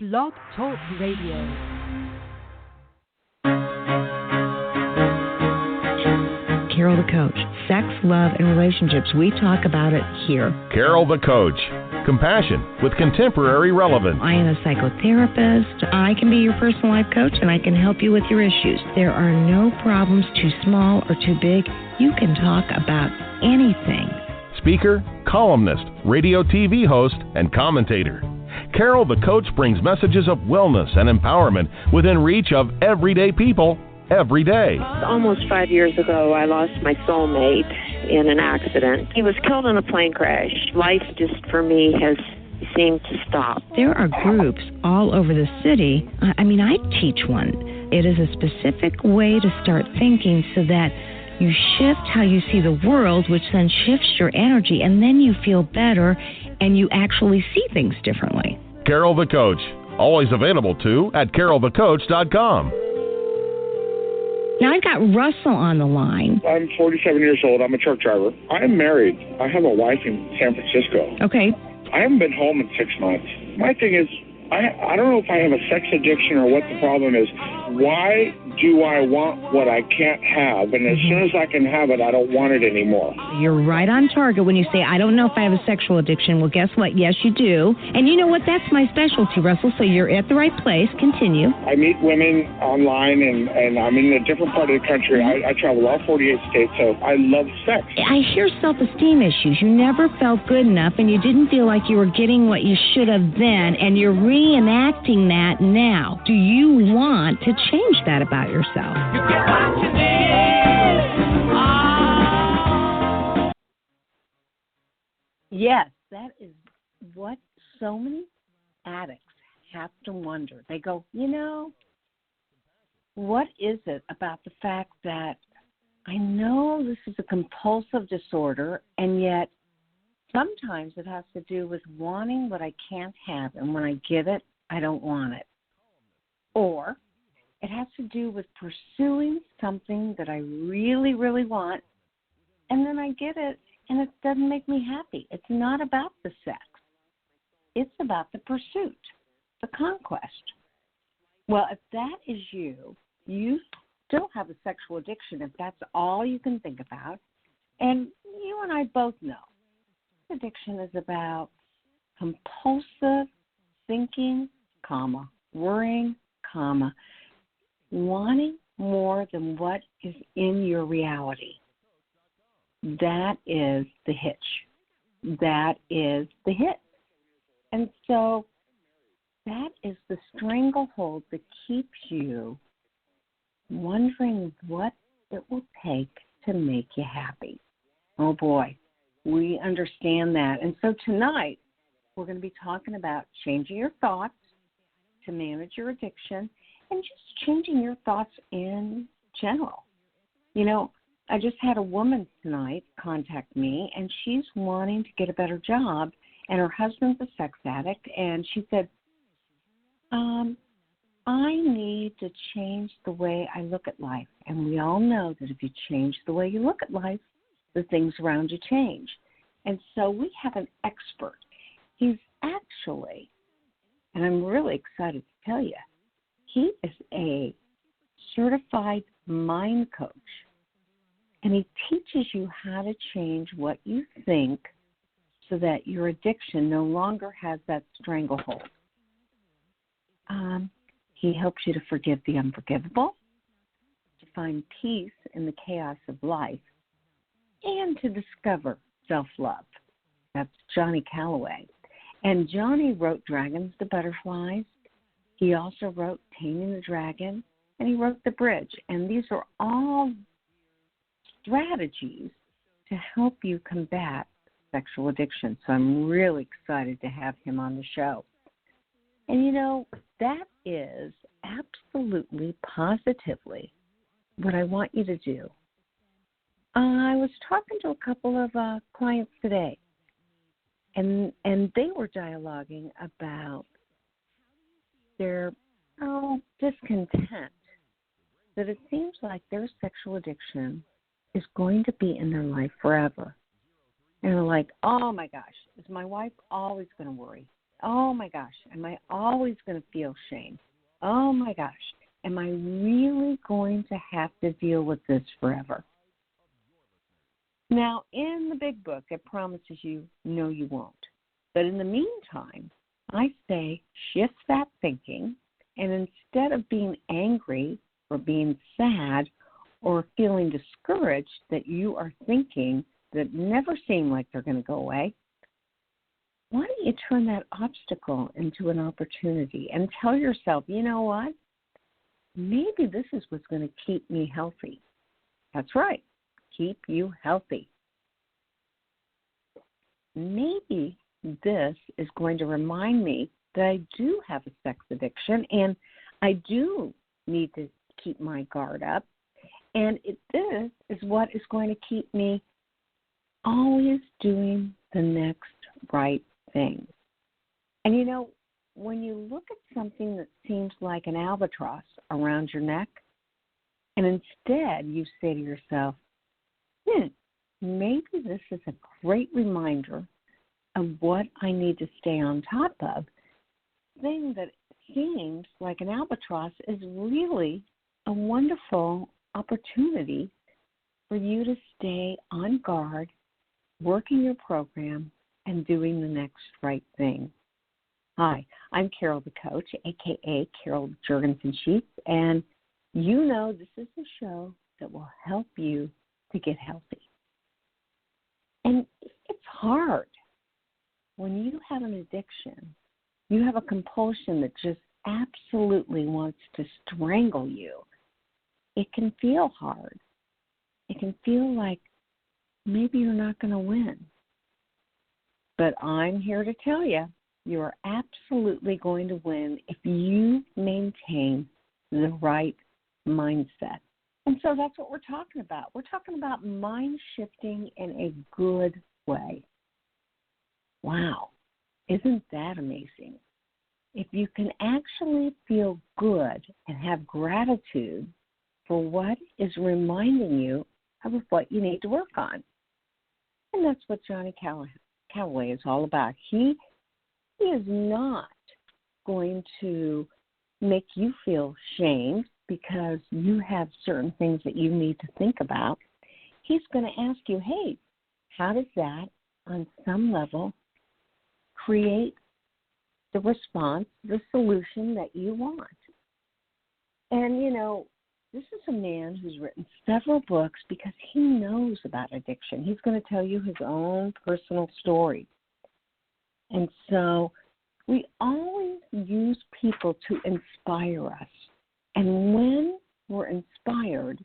Blog Talk Radio. Carol the Coach. Sex, love, and relationships. We talk about it here. Carol the Coach. Compassion with contemporary relevance. I am a psychotherapist. I can be your personal life coach, and I can help you with your issues. There are no problems too small or too big. You can talk about anything. Speaker, columnist, radio TV host, and commentator. Carol the Coach brings messages of wellness and empowerment within reach of everyday people every day. Almost 5 years ago, I lost my soulmate in an accident. He was killed in a plane crash. Life just, for me, has seemed to stop. There are groups all over the city. I teach one. It is a specific way to start thinking so that you shift how you see the world, which then shifts your energy, and then you feel better and you actually see things differently. Carol the Coach. Always available too at carolthecoach.com. Now I've got Russell on the line. I'm 47 years old. I'm a truck driver. I am married. I have a wife in San Francisco. Okay. I haven't been home in 6 months. My thing is, I don't know if I have a sex addiction or what the problem is. Why do I want what I can't have? And as soon as I can have it, I don't want it anymore. You're right on target when you say, I don't know if I have a sexual addiction. Well, guess what? Yes, you do. And you know what? That's my specialty, Russell. So you're at the right place. Continue. I meet women online, and I'm in a different part of the country. I travel all 48 states, so I love sex. I hear self-esteem issues. You never felt good enough, and you didn't feel like you were getting what you should have then, and you're reenacting that now. Do you want to change that about yourself? You get what you need. Oh. Yes, that is what so many addicts have to wonder. They go, what is it about the fact that I know this is a compulsive disorder, and yet sometimes it has to do with wanting what I can't have, and when I get it, I don't want it. Or it has to do with pursuing something that I really, really want, and then I get it, and it doesn't make me happy. It's not about the sex. It's about the pursuit, the conquest. Well, if that is you, you still have a sexual addiction if that's all you can think about. And you and I both know addiction is about compulsive thinking, worrying, wanting more than what is in your reality. That is the hitch. That is the hit. And so that is the stranglehold that keeps you wondering what it will take to make you happy. Oh, boy, we understand that. And so tonight we're going to be talking about changing your thoughts to manage your addiction and just changing your thoughts in general. I just had a woman tonight contact me, and she's wanting to get a better job, and her husband's a sex addict, and she said, I need to change the way I look at life. And we all know that if you change the way you look at life, the things around you change. And so we have an expert. He's actually, and I'm really excited to tell you, he is a certified mind coach. And he teaches you how to change what you think so that your addiction no longer has that stranglehold. He helps you to forgive the unforgivable, to find peace in the chaos of life, and to discover self-love. That's Johnnie Calloway. And Johnnie wrote Dragons to Butterflies. He also wrote Taming the Dragon, and he wrote The Bridge. And these are all strategies to help you combat sexual addiction. So I'm really excited to have him on the show. And that is absolutely, positively what I want you to do. I was talking to a couple of clients today, and they were dialoguing about their discontent, that it seems like their sexual addiction is going to be in their life forever. And they're like, oh my gosh, is my wife always going to worry? Oh, my gosh, am I always going to feel shame? Oh, my gosh, am I really going to have to deal with this forever? Now, in the big book, it promises you, no, you won't. But in the meantime, I say shift that thinking, and instead of being angry or being sad or feeling discouraged that you are thinking that never seem like they're going to go away, why don't you turn that obstacle into an opportunity and tell yourself, you know what? Maybe this is what's going to keep me healthy. That's right, keep you healthy. Maybe this is going to remind me that I do have a sex addiction and I do need to keep my guard up. And this is what is going to keep me always doing the next right thing. And you know, when you look at something that seems like an albatross around your neck, and instead you say to yourself, maybe this is a great reminder of what I need to stay on top of, the thing that seems like an albatross is really a wonderful opportunity for you to stay on guard, working your program, and doing the next right thing. Hi, I'm Carol the Coach, a.k.a. Carol Jorgensen-Sheets, and you know this is the show that will help you to get healthy. And it's hard. When you have an addiction, you have a compulsion that just absolutely wants to strangle you. It can feel hard. It can feel like maybe you're not going to win. But I'm here to tell you, you're absolutely going to win if you maintain the right mindset. And so that's what we're talking about. We're talking about mind shifting in a good way. Wow, isn't that amazing? If you can actually feel good and have gratitude for what is reminding you of what you need to work on. And that's what Johnnie Calloway is all about. He is not going to make you feel shamed because you have certain things that you need to think about. He's going to ask you, hey, how does that, on some level, create the response, the solution that you want? And, you know, this is a man who's written several books because he knows about addiction. He's going to tell you his own personal story. And so we always use people to inspire us. And when we're inspired,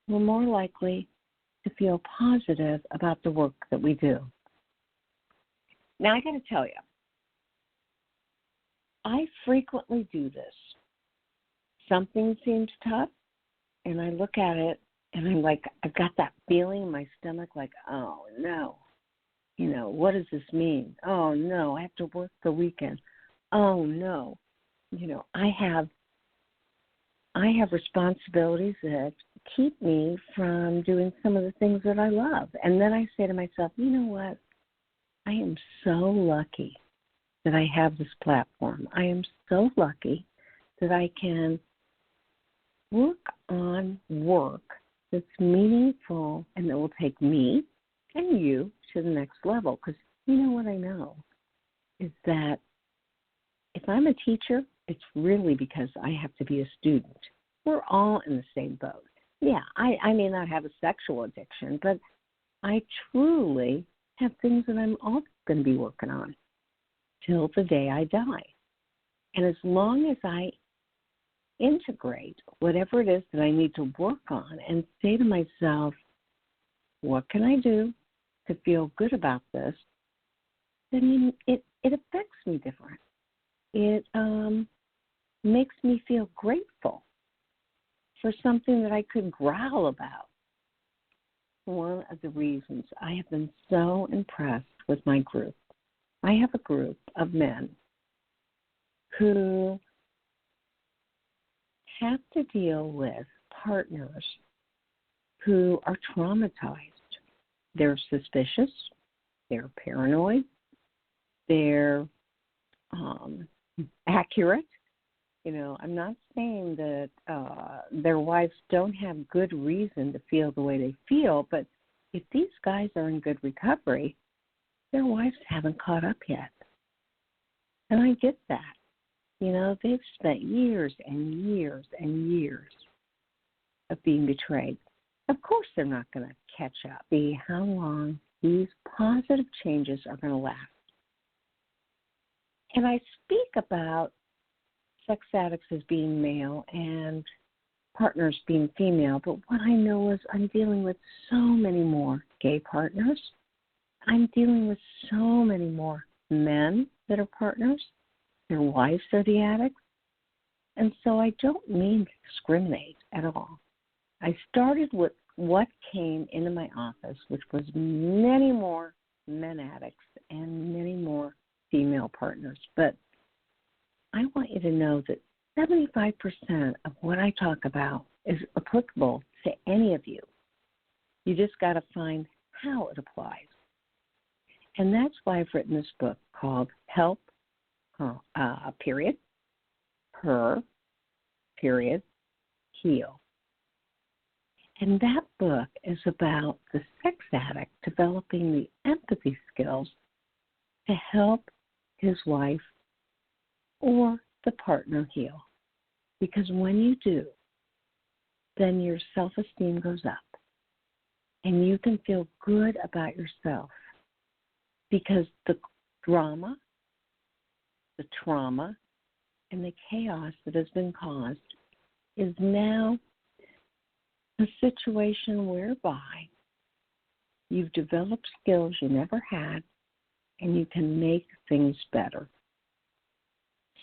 we're more likely to feel positive about the work that we do. Now, I got to tell you, I frequently do this. Something seems tough, and I look at it, and I'm like, I've got that feeling in my stomach like, oh, no. You know, what does this mean? Oh, no, I have to work the weekend. Oh, no. You know, I have responsibilities that keep me from doing some of the things that I love. And then I say to myself, you know what? I am so lucky that I have this platform. I am so lucky that I can work on work that's meaningful and that will take me and you to the next level. Because you know what I know is that if I'm a teacher, it's really because I have to be a student. We're all in the same boat. Yeah, I may not have a sexual addiction, but I truly have things that I'm all going to be working on till the day I die. And as long as I integrate whatever it is that I need to work on and say to myself, what can I do to feel good about this, then it affects me different. It makes me feel grateful for something that I could growl about. One of the reasons I have been so impressed with my group, I have a group of men who have to deal with partners who are traumatized. They're suspicious, they're paranoid, they're accurate. You know, I'm not saying that their wives don't have good reason to feel the way they feel, but if these guys are in good recovery, their wives haven't caught up yet. And I get that. You know, they've spent years and years and years of being betrayed. Of course they're not going to catch up. See how long these positive changes are going to last. And I speak about sex addicts as being male and partners being female, but what I know is I'm dealing with so many more gay partners. I'm dealing with so many more men that are partners. Their wives are the addicts. And so I don't mean to discriminate at all. I started with what came into my office, which was many more men addicts and many more female partners. But I want you to know that 75% of what I talk about is applicable to any of you. You just got to find how it applies. And that's why I've written this book called Help, period, Her, period, Heal. And that book is about the sex addict developing the empathy skills to help his wife or the partner heal. Because when you do, then your self-esteem goes up and you can feel good about yourself because the drama, the trauma, and the chaos that has been caused is now a situation whereby you've developed skills you never had and you can make things better.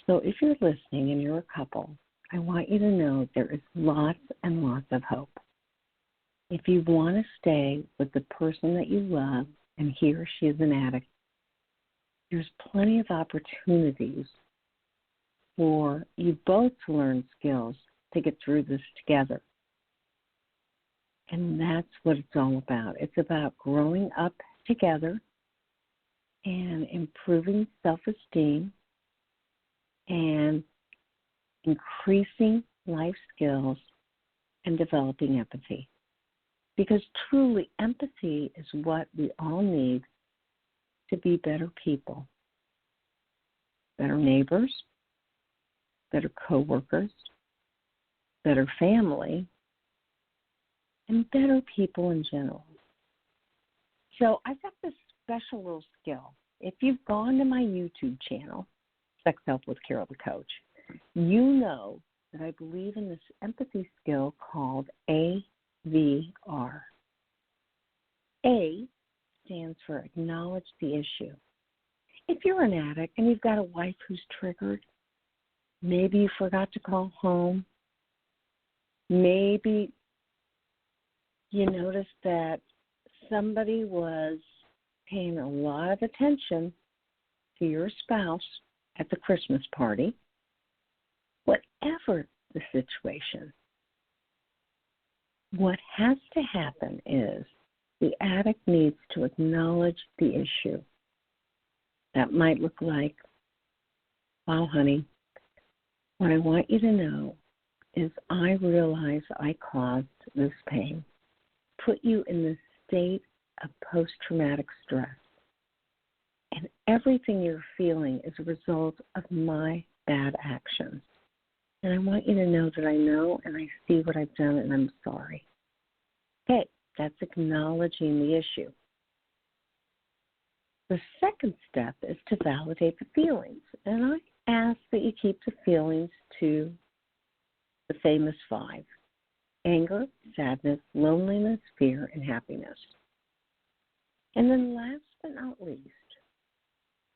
So if you're listening and you're a couple, I want you to know there is lots and lots of hope. If you want to stay with the person that you love and he or she is an addict, there's plenty of opportunities for you both to learn skills to get through this together. And that's what it's all about. It's about growing up together and improving self-esteem and increasing life skills and developing empathy. Because truly, empathy is what we all need to be better people, better neighbors, better coworkers, better family, and better people in general. So I've got this special little skill. If you've gone to my YouTube channel, Sex Help with Carol the Coach, you know that I believe in this empathy skill called AVR. A stands for acknowledge the issue. If you're an addict and you've got a wife who's triggered, maybe you forgot to call home, maybe you noticed that somebody was paying a lot of attention to your spouse at the Christmas party, whatever the situation, what has to happen is the addict needs to acknowledge the issue. That might look like, wow, honey, what I want you to know is I realize I caused this pain, put you in this state of post-traumatic stress. And everything you're feeling is a result of my bad actions. And I want you to know that I know and I see what I've done and I'm sorry. Okay, that's acknowledging the issue. The second step is to validate the feelings. And I ask that you keep the feelings to the famous 5: anger, sadness, loneliness, fear, and happiness. And then last but not least,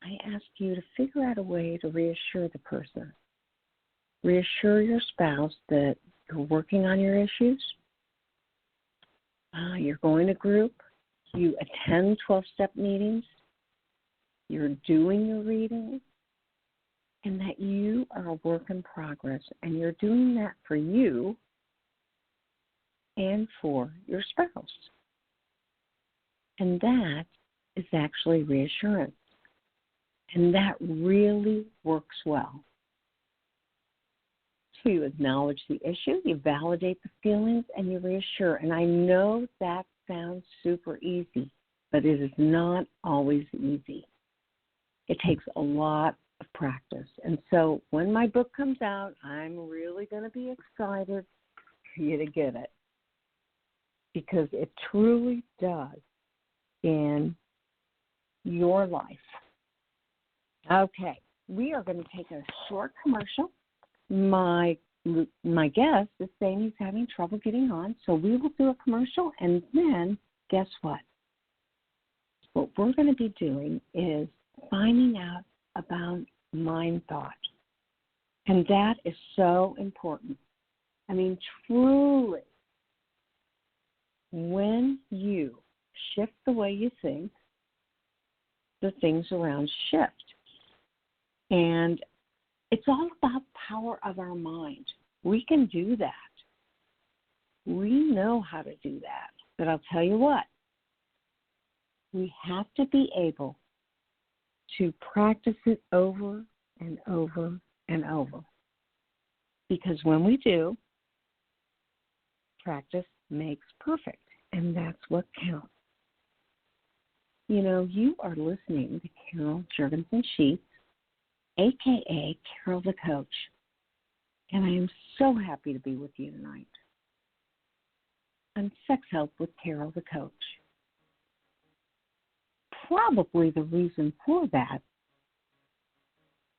I ask you to figure out a way to reassure the person. Reassure your spouse that you're working on your issues, you're going to group, you attend 12-step meetings, you're doing your reading, and that you are a work in progress, and you're doing that for you and for your spouse. And that is actually reassurance. And that really works well. So you acknowledge the issue, you validate the feelings, and you reassure. And I know that sounds super easy, but it is not always easy. It takes a lot of practice. And so when my book comes out, I'm really going to be excited for you to get it, because it truly does in your life. Okay, we are going to take a short commercial. My guest is saying he's having trouble getting on, so we will do a commercial, and then guess what? What we're going to be doing is finding out about mind thought, and that is so important. I mean, truly, when you shift the way you think, the things around shift. And it's all about the power of our mind. We can do that. We know how to do that. But I'll tell you what, we have to be able to practice it over and over and over. Because when we do, practice makes perfect, and that's what counts. You know, you are listening to Carol Jurgensen-Sheets, a.k.a. Carol the Coach, and I am so happy to be with you tonight on Sex Help with Carol the Coach. Probably the reason for that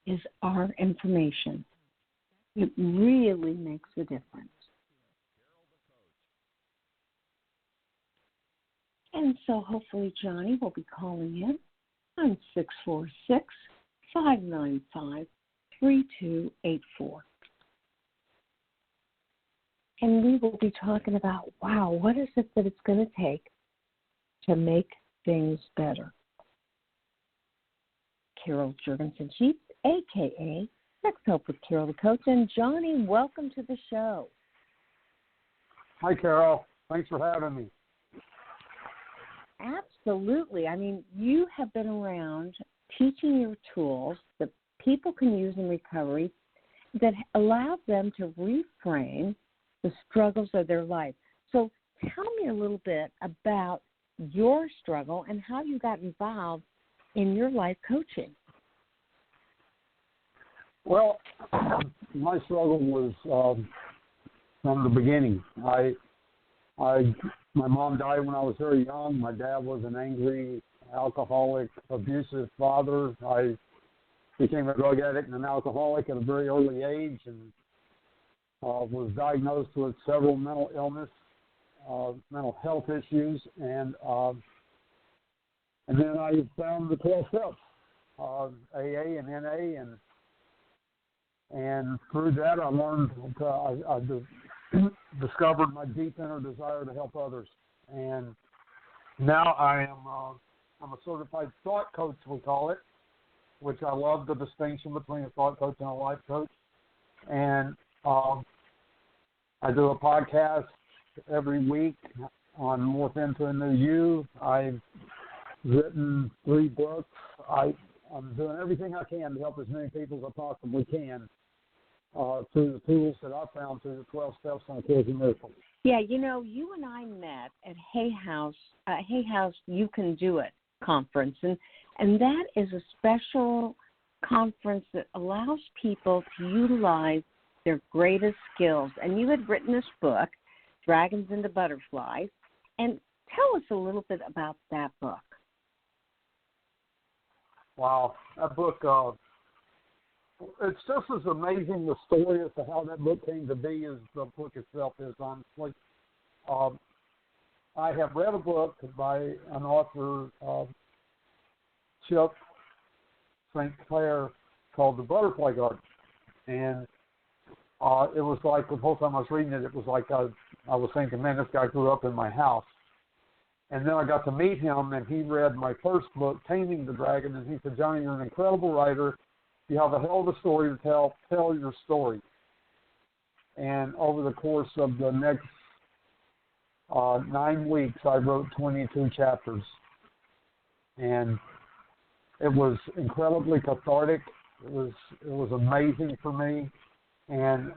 is our information. It really makes a difference. And so hopefully Johnnie will be calling in on 646-595-3284. And we will be talking about, wow, what is it that it's going to take to make things better? Carol Jurgensen-Sheets, a.k.a. Sex Help with Carol the Coach. And Johnnie, welcome to the show. Hi, Carol. Thanks for having me. Absolutely. I mean, you have been around teaching your tools that people can use in recovery that allow them to reframe the struggles of their life. So tell me a little bit about your struggle and how you got involved in your life coaching. Well, my struggle was from the beginning. My mom died when I was very young. My dad was an angry, alcoholic, abusive father. I became a drug addict and an alcoholic at a very early age, and was diagnosed with several mental illness, mental health issues, and then I found the 12 steps, AA and NA, and through that I learned, I discovered my deep inner desire to help others, and now I'm a certified thought coach, we call it, which I love the distinction between a thought coach and a life coach, and I do a podcast every week on Morph Into a New You. I've written 3 books. I'm doing everything I can to help as many people as I possibly can through the tools that I found through the 12 Steps on a Course in Miracles. Yeah, you know, you and I met at Hay House You Can Do It conference, and that is a special conference that allows people to utilize their greatest skills. And you had written this book, Dragons into Butterflies, and tell us a little bit about that book. Wow, that book, it's just as amazing the story as to how that book came to be as the book itself is, honestly. I have read a book by an author, Chip St. Clair, called The Butterfly Garden. And it was like, the whole time I was reading it, it was like I was thinking, man, this guy grew up in my house. And then I got to meet him, and he read my first book, Taming the Dragon, and he said, Johnnie, you're an incredible writer. You have a hell of a story to tell. Tell your story. And over the course of the next 9 weeks, I wrote 22 chapters. And It was incredibly cathartic. It was amazing for me, and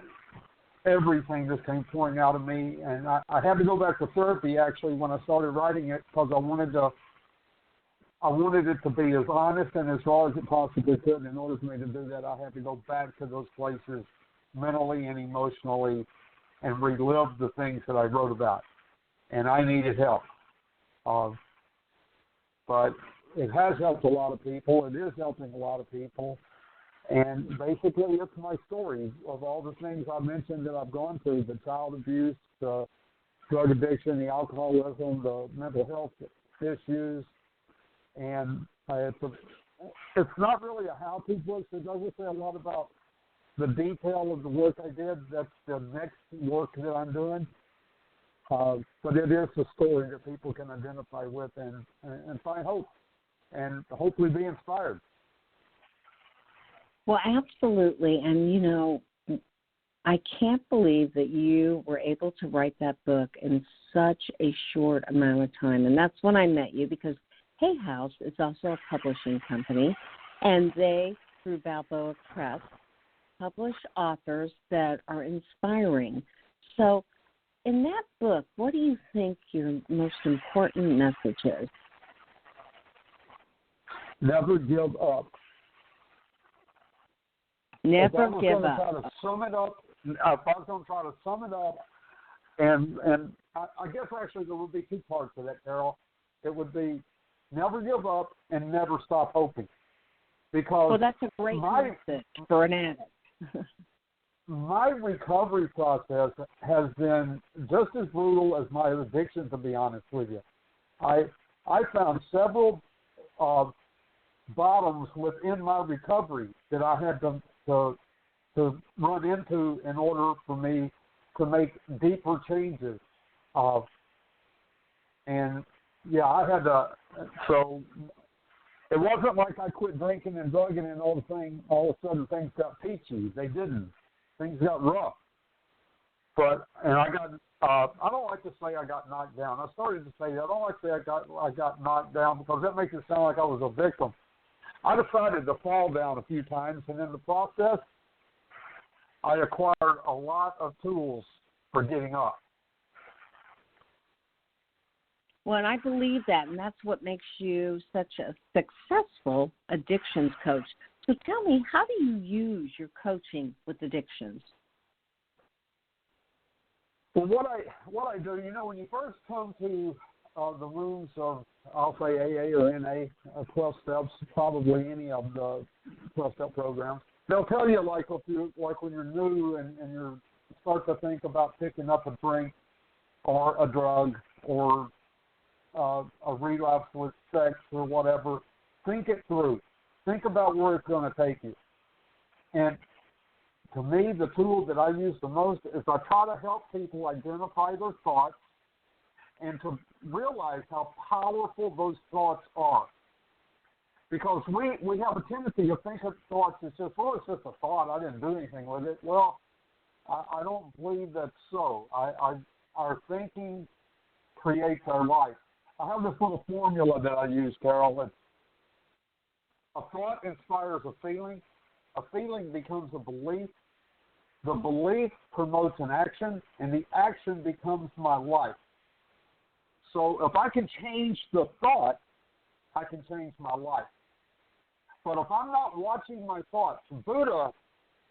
everything just came pouring out of me. And I had to go back to therapy actually when I started writing it, because I wanted it to be as honest and as raw as it possibly could. In order for me to do that, I had to go back to those places mentally and emotionally and relive the things that I wrote about. And I needed help. But it has helped a lot of people. It is helping a lot of people. And basically, it's my story of all the things I mentioned that I've gone through: the child abuse, the drug addiction, the alcoholism, the mental health issues. And it's not really a how-to book. It doesn't say a lot about the detail of the work I did. That's the next work that I'm doing. But it is a story that people can identify with and find hope and hopefully be inspired. Well, absolutely. And, I can't believe that you were able to write that book in such a short amount of time. And that's when I met you, because Hay House is also a publishing company, and they, through Balboa Press, publish authors that are inspiring. So in that book, what do you think your most important message is? Never give up. Never give up. If I was going to try to sum it up, and I guess actually there would be two parts to that, Carol. It would be never give up and never stop hoping. Because well, that's a great message for an addict. My recovery process has been just as brutal as my addiction, to be honest with you. I found several bottoms within my recovery that I had to run into in order for me to make deeper changes. And yeah, I had to. So it wasn't like I quit drinking and drugging and all of a sudden things got peachy. They didn't. Things got rough. And I got. I don't like to say I got knocked down. I started to say that. I don't like to say I got knocked down, because that makes it sound like I was a victim. I decided to fall down a few times, and in the process, I acquired a lot of tools for getting up. Well, and I believe that, and that's what makes you such a successful addictions coach. So tell me, how do you use your coaching with addictions? Well, what I do, when you first come to the rooms of, I'll say AA or NA, 12 steps, probably any of the 12-step programs, they'll tell you, like when you're new and you start to think about picking up a drink or a drug or a relapse with sex or whatever, think it through. Think about where it's going to take you. And to me, the tool that I use the most is I try to help people identify their thoughts and to realize how powerful those thoughts are. Because we have a tendency to think of thoughts as just, it's just a thought. I didn't do anything with it. Well, I don't believe that's so. Our thinking creates our life. I have this little formula that I use, Carol. It's a thought inspires a feeling becomes a belief, the belief promotes an action, and the action becomes my life. So if I can change the thought, I can change my life. But if I'm not watching my thoughts, Buddha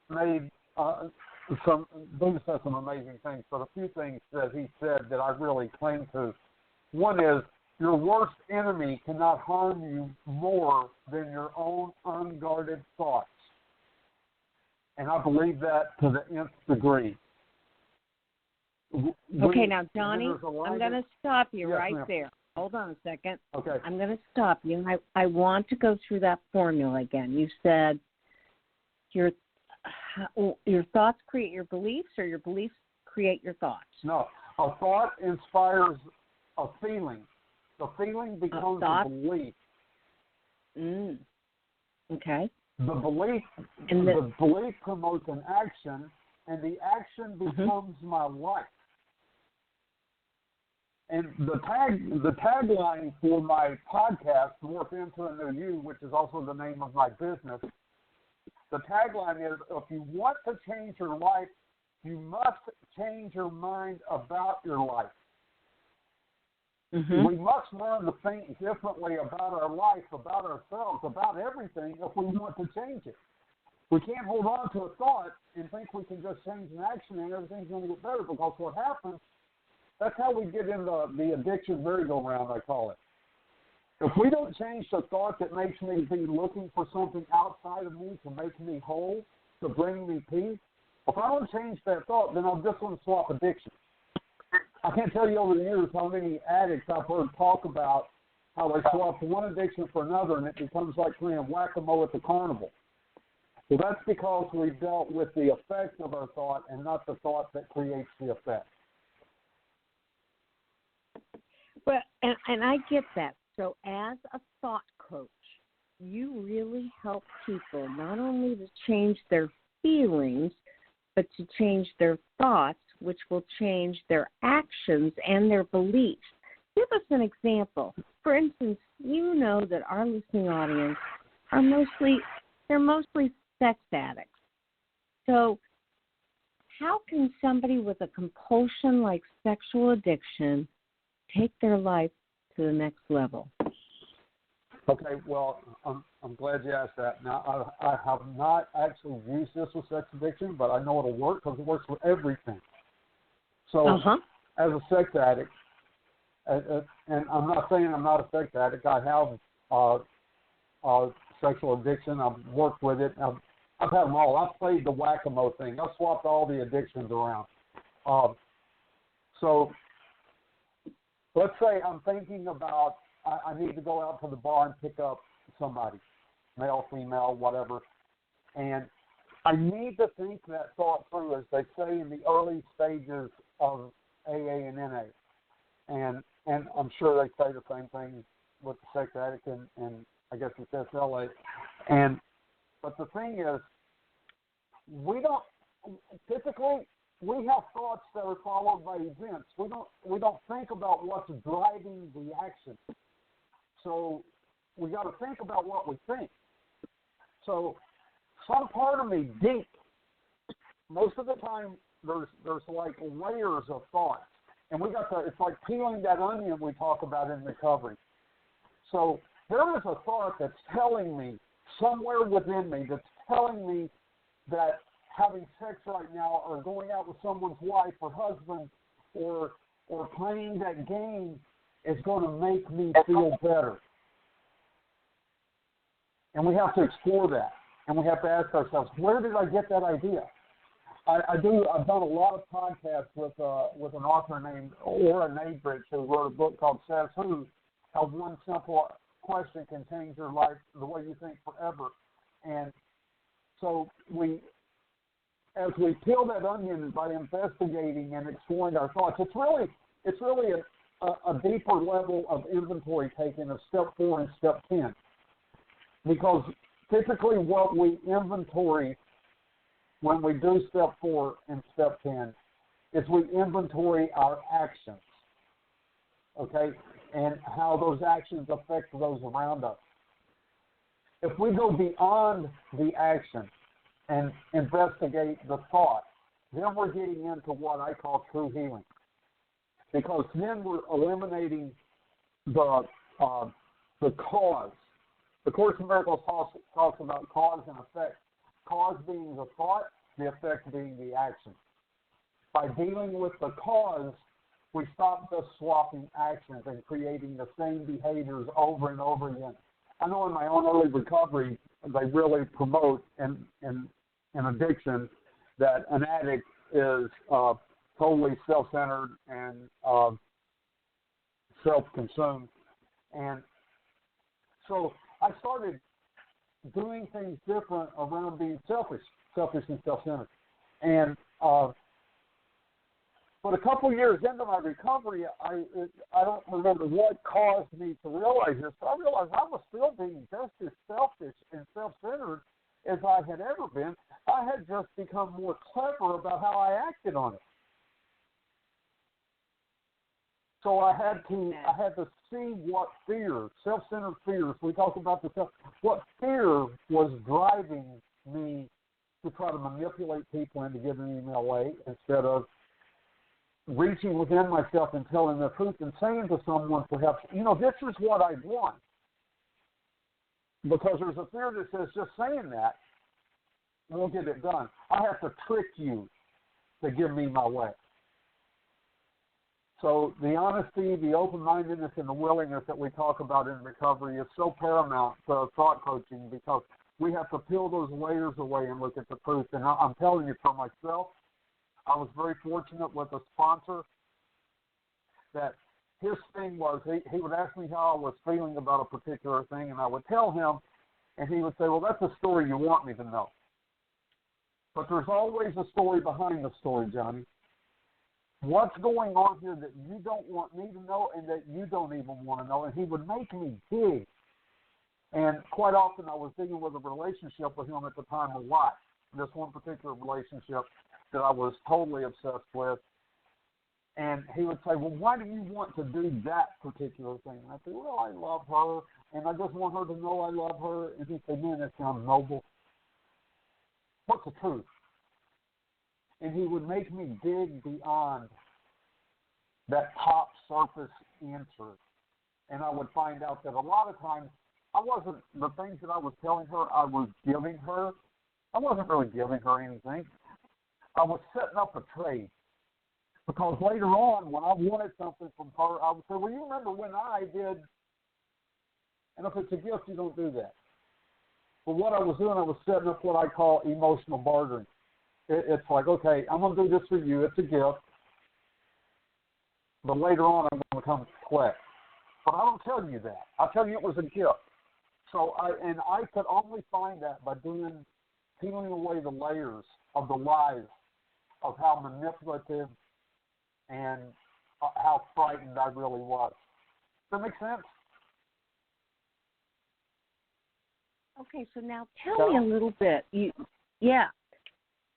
said some amazing things, but a few things that he said that I really cling to. One is, your worst enemy cannot harm you more than your own unguarded thoughts. And I believe that to the nth degree. Okay, now, Johnny, I'm going to stop you right ma'am. there. Hold on a second. Okay. I'm going to stop you. I want to go through that formula again. You said your thoughts create your beliefs, or your beliefs create your thoughts? No. A thought inspires a feeling. The feeling becomes a belief. Okay. The belief promotes an action, and the action becomes my life. And the tagline for my podcast, Morph Into a New You, which is also the name of my business, the tagline is, if you want to change your life, you must change your mind about your life. Mm-hmm. We must learn to think differently about our life, about ourselves, about everything if we want to change it. We can't hold on to a thought and think we can just change an action and everything's going to get better, because what happens, that's how we get into the addiction merry-go-round, I call it. If we don't change the thought that makes me be looking for something outside of me to make me whole, to bring me peace, if I don't change that thought, then I'm just going to swap addiction. I can't tell you over the years how many addicts I've heard talk about how they swap one addiction for another, and it becomes like playing whack-a-mole at the carnival. Well, that's because we've dealt with the effect of our thought and not the thought that creates the effect. Well, and I get that. So as a thought coach, you really help people not only to change their feelings, but to change their thoughts, which will change their actions and their beliefs. Give us an example. For instance, you know that our listening audience are mostly sex addicts. So how can somebody with a compulsion like sexual addiction take their life to the next level? Okay, well, I'm glad you asked that. Now, I have not actually used this with sex addiction, but I know it'll work because it works with everything. So, as a sex addict, and I'm not saying I'm not a sex addict. I have sexual addiction. I've worked with it. I've had them all. I've played the whack-a-mole thing. I've swapped all the addictions around. So, let's say I'm thinking about I need to go out to the bar and pick up somebody, male, female, whatever, and I need to think that thought through, as they say in the early stages of AA and NA, and I'm sure they say the same thing with the sex addict and I guess it's SLA, but the thing is, we have thoughts that are followed by events. We don't think about what's driving the action. So we got to think about what we think. So some part of me deep, most of the time there's like layers of thoughts, and it's like peeling that onion we talk about in recovery. So there is a thought that's telling me somewhere within me, that's telling me that having sex right now, or going out with someone's wife or husband, or playing that game is going to make me feel better. And we have to explore that. And we have to ask ourselves, where did I get that idea? I've done a lot of podcasts with an author named Ora Nabridge, who wrote a book called Says Who, How One Simple Question Can Change Your Life the Way You Think Forever. And so as we peel that onion by investigating and exploring our thoughts, it's really a deeper level of inventory taking of step 4 and step 10. Because typically what we inventory when we do step 4 and step 10 is we inventory our actions, okay, and how those actions affect those around us. If we go beyond the action and investigate the thought, then we're getting into what I call true healing. Because then we're eliminating the cause. The Course in Miracles talks about cause and effect. Cause being the thought, the effect being the action. By dealing with the cause, we stop just swapping actions and creating the same behaviors over and over again. I know in my own early recovery, they really promote in addiction that an addict is totally self-centered and self-consumed. And so I started doing things different around being selfish and self-centered. And but a couple of years into my recovery, I don't remember what caused me to realize this, but I realized I was still being just as selfish and self-centered as I had ever been. I had just become more clever about how I acted on it. So I had to see what fears, self-centered fears. We talked about what fear was driving me to try to manipulate people into giving me away instead of reaching within myself and telling the truth and saying to someone, perhaps, this is what I want. Because there's a fear that says just saying that won't get it done. I have to trick you to give me my way. So the honesty, the open-mindedness, and the willingness that we talk about in recovery is so paramount to thought coaching because we have to peel those layers away and look at the truth. And I'm telling you, for myself, I was very fortunate with a sponsor that his thing was he would ask me how I was feeling about a particular thing, and I would tell him, and he would say, well, that's a story you want me to know. But there's always a story behind the story, Johnny. What's going on here that you don't want me to know and that you don't even want to know? And he would make me dig. And quite often I was dealing with a relationship with him at the time a lot. This one particular relationship that I was totally obsessed with. And he would say, well, why do you want to do that particular thing? And I said, well, I love her, and I just want her to know I love her. And he'd say, man, that sounds noble. What's the truth? And he would make me dig beyond that top surface answer. And I would find out that a lot of times the things that I was telling her I was giving her, I wasn't really giving her anything. I was setting up a trade. Because later on, when I wanted something from her, I would say, well, you remember when I did, and if it's a gift, you don't do that. But what I was doing, I was setting up what I call emotional bartering. It's like, okay, I'm going to do this for you. It's a gift. But later on, I'm going to come collect. But I don't tell you that. I tell you it was a gift. So I could only find that by peeling away the layers of the lies of how manipulative and how frightened I really was. Does that make sense? Okay, so now tell me a little bit.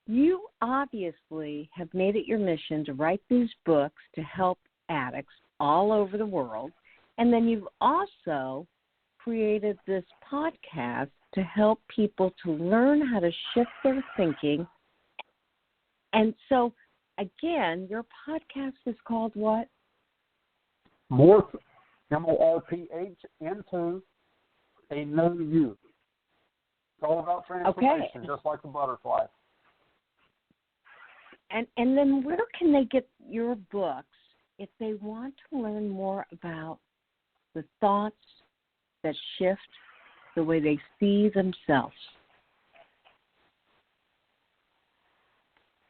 You obviously have made it your mission to write these books to help addicts all over the world, and then you've also created this podcast to help people to learn how to shift their thinking. And so, again, your podcast is called what? Morph, M-O-R-P-H, into a new you. It's all about transformation, just like the butterfly. And then where can they get your books if they want to learn more about the thoughts that shift the way they see themselves?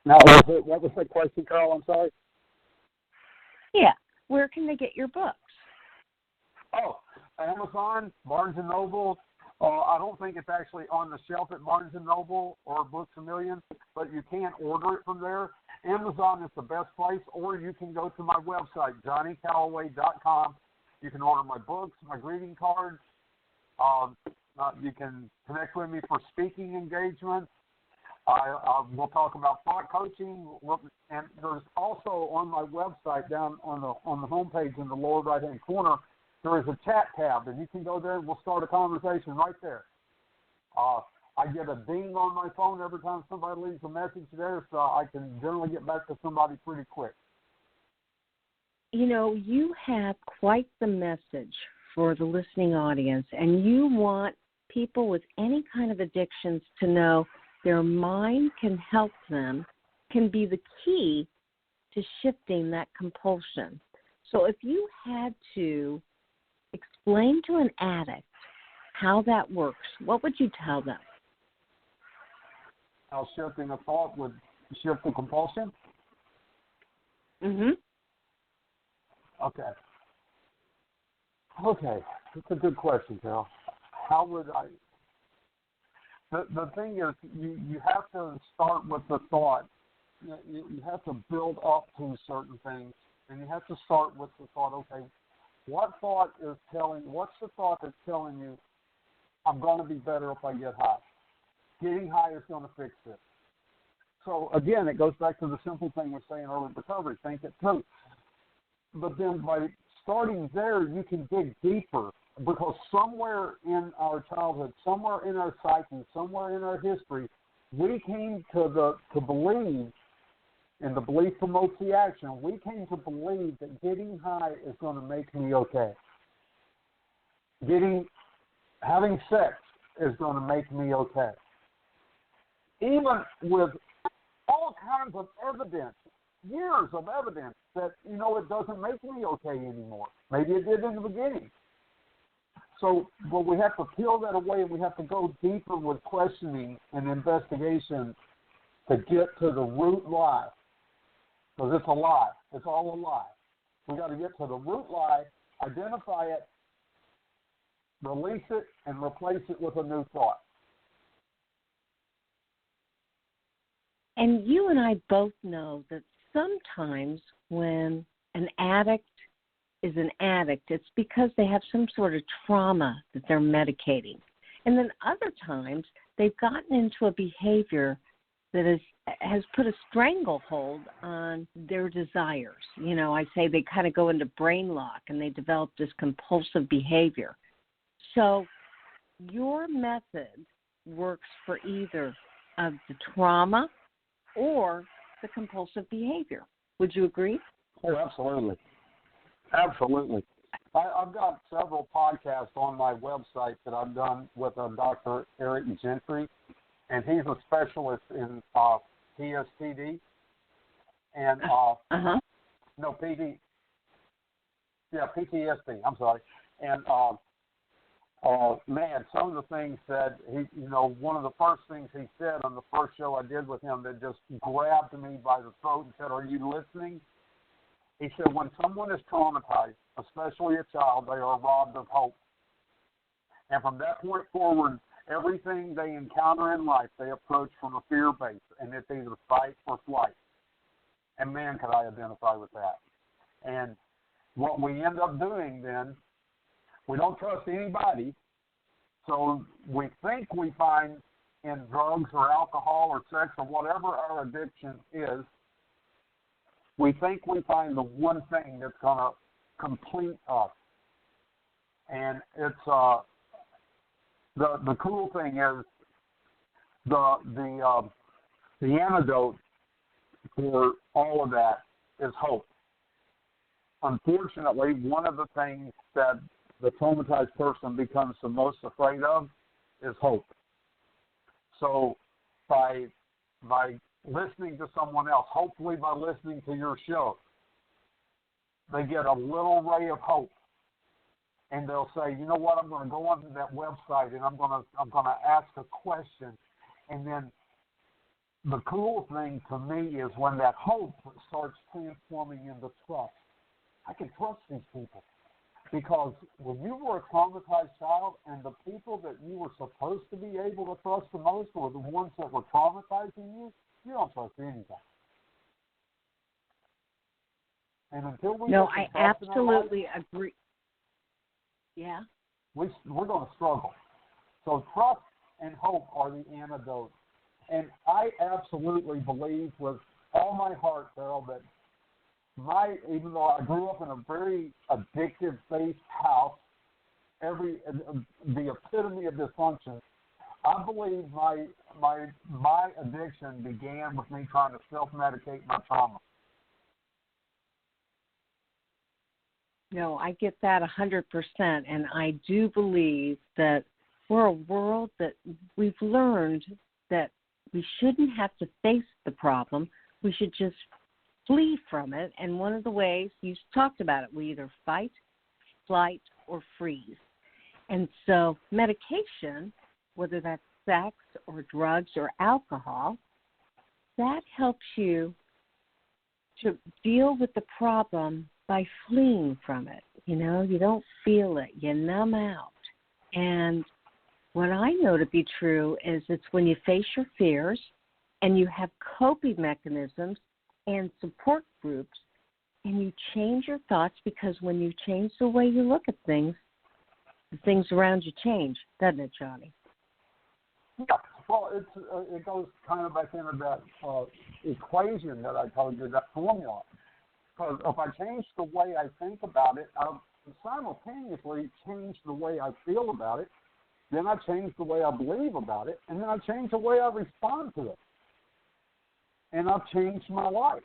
Now, what was the question, Carl? I'm sorry? Yeah. Where can they get your books? Oh, Amazon, Barnes & Noble. I don't think it's actually on the shelf at Barnes & Noble or Books A Million, but you can order it from there. Amazon is the best place, or you can go to my website, johnnycalloway.com. You can order my books, my greeting cards. You can connect with me for speaking engagements. We'll talk about thought coaching, and there's also on my website down on the homepage in the lower right-hand corner, there is a chat tab, and you can go there and we'll start a conversation right there. I get a ding on my phone every time somebody leaves a message there, so I can generally get back to somebody pretty quick. You know, you have quite the message for the listening audience, and you want people with any kind of addictions to know their mind can help them, can be the key to shifting that compulsion. So if you had to explain to an addict how that works, what would you tell them? How shifting a thought would shift the compulsion? Mm-hmm. Okay. That's a good question, Carol. How would I... The thing is, you have to start with the thought. You have to build up to certain things, and you have to start with the thought, okay, what's the thought that's telling you I'm going to be better if I get high? Getting high is going to fix this. So, again, it goes back to the simple thing we're saying earlier in recovery, think it through. then by starting there, you can dig deeper, because somewhere in our childhood, somewhere in our psyche, somewhere in our history, we came to believe, and the belief promotes the action. We came to believe that getting high is going to make me okay. Having sex is going to make me okay. Even with all kinds of evidence, years of evidence that, it doesn't make me okay anymore. Maybe it did in the beginning. So, but we have to peel that away, and we have to go deeper with questioning and investigation to get to the root lie. Because it's a lie. It's all a lie. We got to get to the root lie, identify it, release it, and replace it with a new thought. And you and I both know that sometimes when an addict is an addict, it's because they have some sort of trauma that they're medicating. And then other times they've gotten into a behavior that has put a stranglehold on their desires. I say they kind of go into brain lock and they develop this compulsive behavior. So your method works for either of the trauma or the compulsive behavior. Would you agree? Oh, absolutely. Absolutely. I've got several podcasts on my website that I've done with Dr. Eric Gentry, and he's a specialist in PSTD and no PD. Yeah, PTSD. I'm sorry. And man, some of the things that he, one of the first things he said on the first show I did with him that just grabbed me by the throat and said, "Are you listening?" He said, when someone is traumatized, especially a child, they are robbed of hope. And from that point forward, everything they encounter in life, they approach from a fear base, and it's either fight or flight. And man, could I identify with that. And what we end up doing then, we don't trust anybody, so we think we find in drugs or alcohol or sex or whatever our addiction is, we think we find the one thing that's going to complete us. And it's the cool thing is the antidote for all of that is hope. Unfortunately, one of the things that the traumatized person becomes the most afraid of is hope. So by listening to someone else, hopefully by listening to your show, they get a little ray of hope, and they'll say, "You know what? I'm going to go onto that website and I'm going to ask a question." And then the cool thing to me is when that hope starts transforming into trust. I can trust these people. Because when you were a traumatized child and the people that you were supposed to be able to trust the most were the ones that were traumatizing you, you don't trust anybody. And until we I absolutely agree. Yeah. We're going to struggle. So trust and hope are the antidote. And I absolutely believe with all my heart, Carol, that even though I grew up in a very addictive-based house, the epitome of dysfunction, I believe my addiction began with me trying to self-medicate my trauma. No, I get that 100%, and I do believe that we're a world that we've learned that we shouldn't have to face the problem. We should just flee from it, and one of the ways, you talked about it, we either fight, flight, or freeze. And so medication, whether that's sex or drugs or alcohol, that helps you to deal with the problem by fleeing from it. You don't feel it. You numb out. And what I know to be true is it's when you face your fears and you have coping mechanisms and support groups, and you change your thoughts, because when you change the way you look at things, the things around you change, doesn't it, Johnny? Yeah. Well, it goes kind of back into that equation that I told you, that formula. Because if I change the way I think about it, I'll simultaneously change the way I feel about it. Then I change the way I believe about it, and then I change the way I respond to it. And I've changed my life.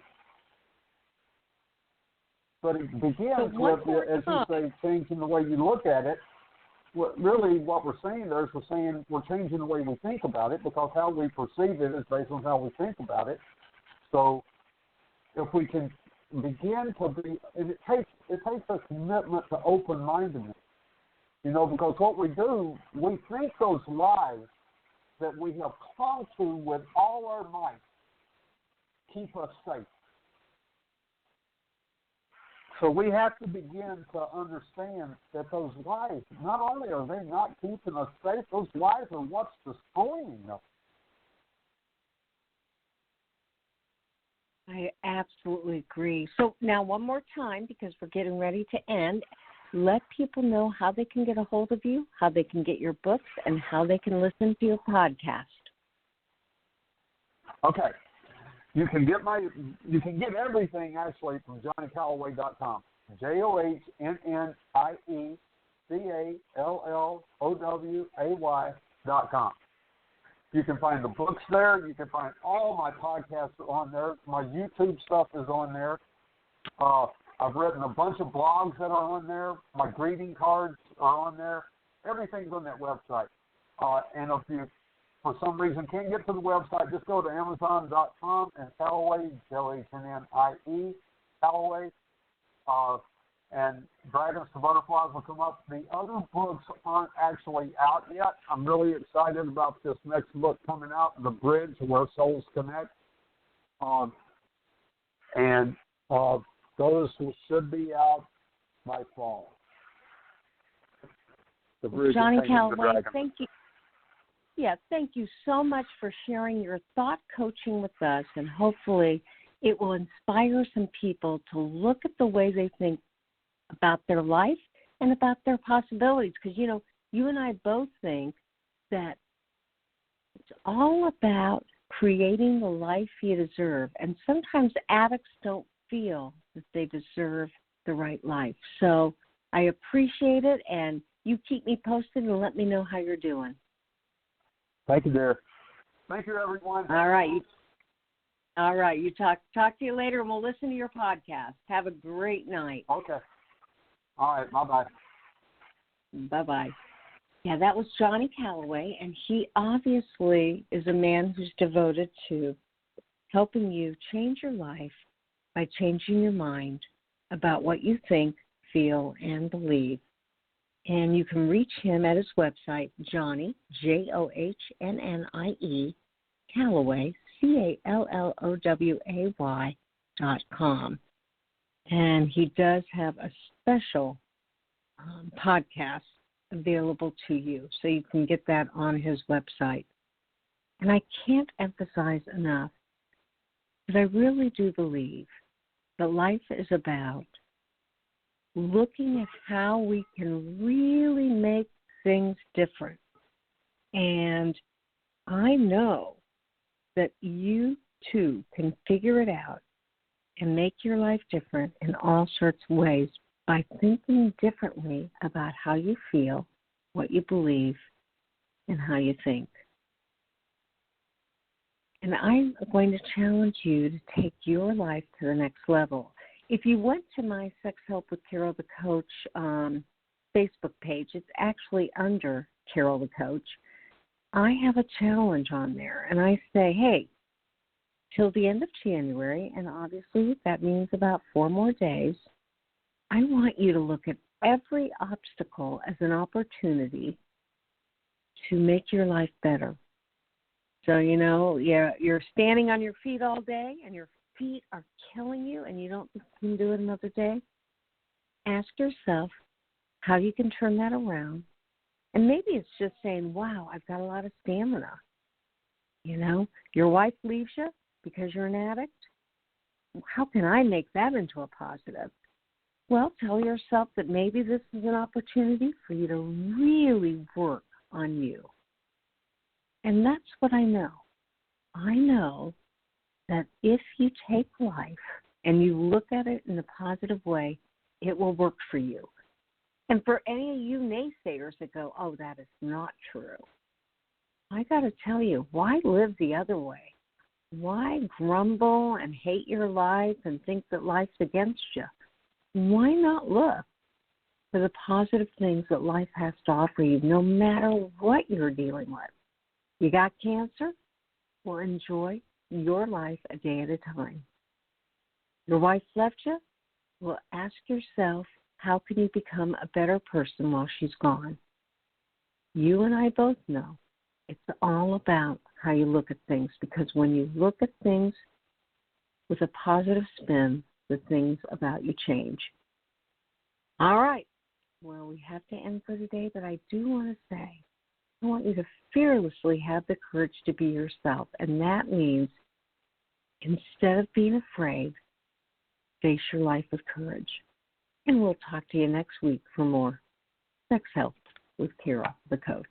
But it begins with, as you say, changing the way you look at it. What we're saying there is we're changing the way we think about it, because how we perceive it is based on how we think about it. So if we can begin to be, and it takes a commitment to open-mindedness, because what we do, we think those lies that we have clung to with all our might keep us safe. So we have to begin to understand that those lies, not only are they not keeping us safe, those lies are what's destroying us. I absolutely agree. So now one more time, because we're getting ready to end, let people know how they can get a hold of you, how they can get your books, and how they can listen to your podcast. Okay. You can get everything actually from JohnnieCalloway.com. JohnnieCalloway.com. You can find the books there. You can find all my podcasts on there. My YouTube stuff is on there. I've written a bunch of blogs that are on there. My greeting cards are on there. Everything's on that website. And if you, for some reason, can't get to the website, just go to Amazon.com and Calloway, Johnnie, Calloway, and Dragons to Butterflies will come up. The other books aren't actually out yet. I'm really excited about this next book coming out, The Bridge, Where Souls Connect. And those should be out by fall. The Bridge, Johnnie Calloway, thank you. Yeah, thank you so much for sharing your thought coaching with us, and hopefully it will inspire some people to look at the way they think about their life and about their possibilities. Because, you and I both think that it's all about creating the life you deserve. And sometimes addicts don't feel that they deserve the right life. So I appreciate it, and you keep me posted and let me know how you're doing. Thank you, dear. Thank you, everyone. All right. You talk to you later, and we'll listen to your podcast. Have a great night. Okay. All right. Bye-bye. Bye-bye. Yeah, that was Johnnie Calloway, and he obviously is a man who's devoted to helping you change your life by changing your mind about what you think, feel, and believe. And you can reach him at his website, Johnnie, JOHNNIE, Calloway, CALLOWAY.com. And he does have a special podcast available to you, so you can get that on his website. And I can't emphasize enough that I really do believe that life is about looking at how we can really make things different. And I know that you too can figure it out and make your life different in all sorts of ways by thinking differently about how you feel, what you believe, and how you think. And I'm going to challenge you to take your life to the next level. If you went to my Sex Help with Carol the Coach Facebook page, it's actually under Carol the Coach. I have a challenge on there, and I say, hey, till the end of January, and obviously that means about 4 more days, I want you to look at every obstacle as an opportunity to make your life better. So, you're standing on your feet all day, and your feet are killing you, and you don't think you can do it another day. Ask yourself how you can turn that around. And maybe it's just saying, wow, I've got a lot of stamina. Your wife leaves you because you're an addict. How can I make that into a positive? Well, tell yourself that maybe this is an opportunity for you to really work on you. And that's what I know. I know that if you take life and you look at it in a positive way, it will work for you. And for any of you naysayers that go, oh, that is not true, I got to tell you, why live the other way? Why grumble and hate your life and think that life's against you? Why not look for the positive things that life has to offer you, no matter what you're dealing with? You got cancer? Well, enjoy your life a day at a time. Your wife left you? Well, ask yourself, how can you become a better person while she's gone? You and I both know it's all about how you look at things, because when you look at things with a positive spin, the things about you change. All right. Well, we have to end for today, but I do want to say, I want you to fearlessly have the courage to be yourself, and that means instead of being afraid, face your life with courage. And we'll talk to you next week for more Sex Health with Kara, the coach.